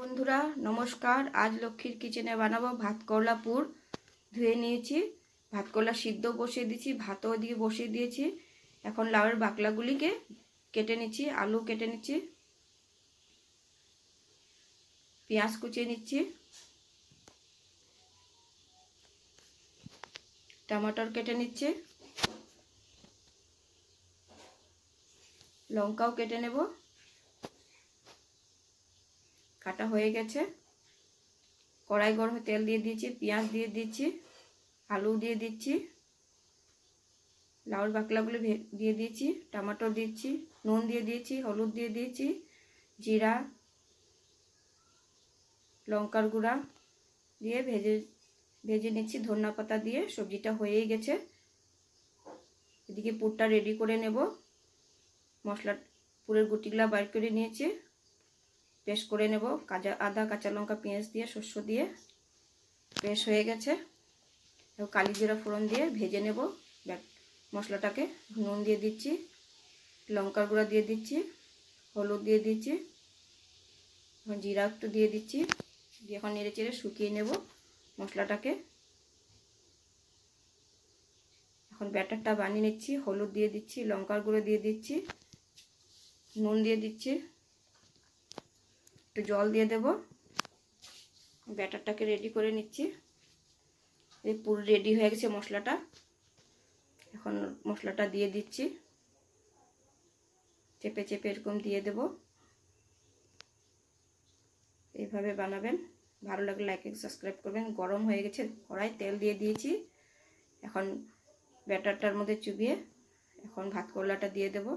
বন্ধুরা নমস্কার। আজ লক্ষ্মীর কিচেনে বানাবো ভাত করলা পুর। ধুয়ে নিয়েছি, ভাত করলা সিদ্ধ বসিয়ে দিয়েছি, ভাতও দিয়ে বসিয়ে দিয়েছি। এখন লাউয়ের বাকলাগুলিকে কেটে নিচ্ছি, আলু কেটে নিচ্ছি, পেঁয়াজ কুচিয়ে নিচ্ছি, টমেটোর কেটে নিচ্ছি, লঙ্কাও কেটে নেব। কাটা হয়ে গেছে। কড়াই গরমে তেল দিয়ে দিয়েছি, পেঁয়াজ দিয়ে দিচ্ছি, আলু দিয়ে দিচ্ছি, লাউর বাকলাগুলো দিয়ে দিয়েছি, টমেটো দিচ্ছি, নুন দিয়ে দিয়েছি, হলুদ দিয়ে দিয়েছি, জিরা লঙ্কার গুঁড়া দিয়ে ভেজে নিচ্ছি। ধনিয়া পাতা দিয়ে সবজিটা হয়েই গেছে। এদিকে পুরটা রেডি করে নেব। মশলা পুরের গুটিগুলা বাইর করে নিয়েছি, পেস্ট করে নেব। আদা কাঁচা লঙ্কা পেঁয়াজ দিয়ে শস্য দিয়ে পেস্ট হয়ে গেছে। কালি জিরা ফোড়ন দিয়ে ভেজে নেব মশলাটাকে। নুন দিয়ে দিচ্ছি, লঙ্কার গুঁড়া দিয়ে দিচ্ছি, হলুদ দিয়ে দিচ্ছি, এখন জিরা একটু দিয়ে দিচ্ছি, দিয়ে এখন নেড়ে চেড়ে শুকিয়ে নেব মশলাটাকে। এখন ব্যাটারটা বানিয়ে নিচ্ছি। হলুদ দিয়ে দিচ্ছি, লঙ্কার গুঁড়ো দিয়ে দিচ্ছি, নুন দিয়ে দিচ্ছি, একটু জল দিয়ে দেব। ব্যাটারটাকে রেডি করে নিচ্ছি। এই পুরো রেডি হয়ে গেছে মশলাটা। এখন মশলাটা দিয়ে দিচ্ছি, চেপে চেপে এরকম দিয়ে দেব। এইভাবে বানাবেন। ভালো লাগলে লাইক এন্ড সাবস্ক্রাইব করবেন। গরম হয়ে গেছে কড়াই, তেল দিয়ে দিয়েছি। এখন ব্যাটারটার মধ্যে চুবিয়ে এখন ভাত করলাটা দিয়ে দেব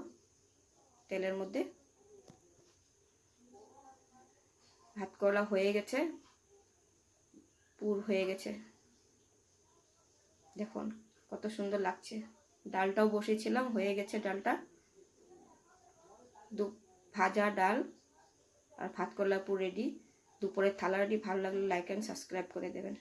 তেলের মধ্যে। ভাত করলা হয়ে গেছে, পুর হয়ে গেছে। দেখুন কত সুন্দর লাগছে। ডালটাও বসিয়েছিলাম, হয়ে গেছে ডালটা। ভাজা ডাল আর ভাত করলা পুর রেডি। দুপুরের থালা রেডি। ভালো লাগলে লাইক এন্ড সাবস্ক্রাইব করে দেবেন।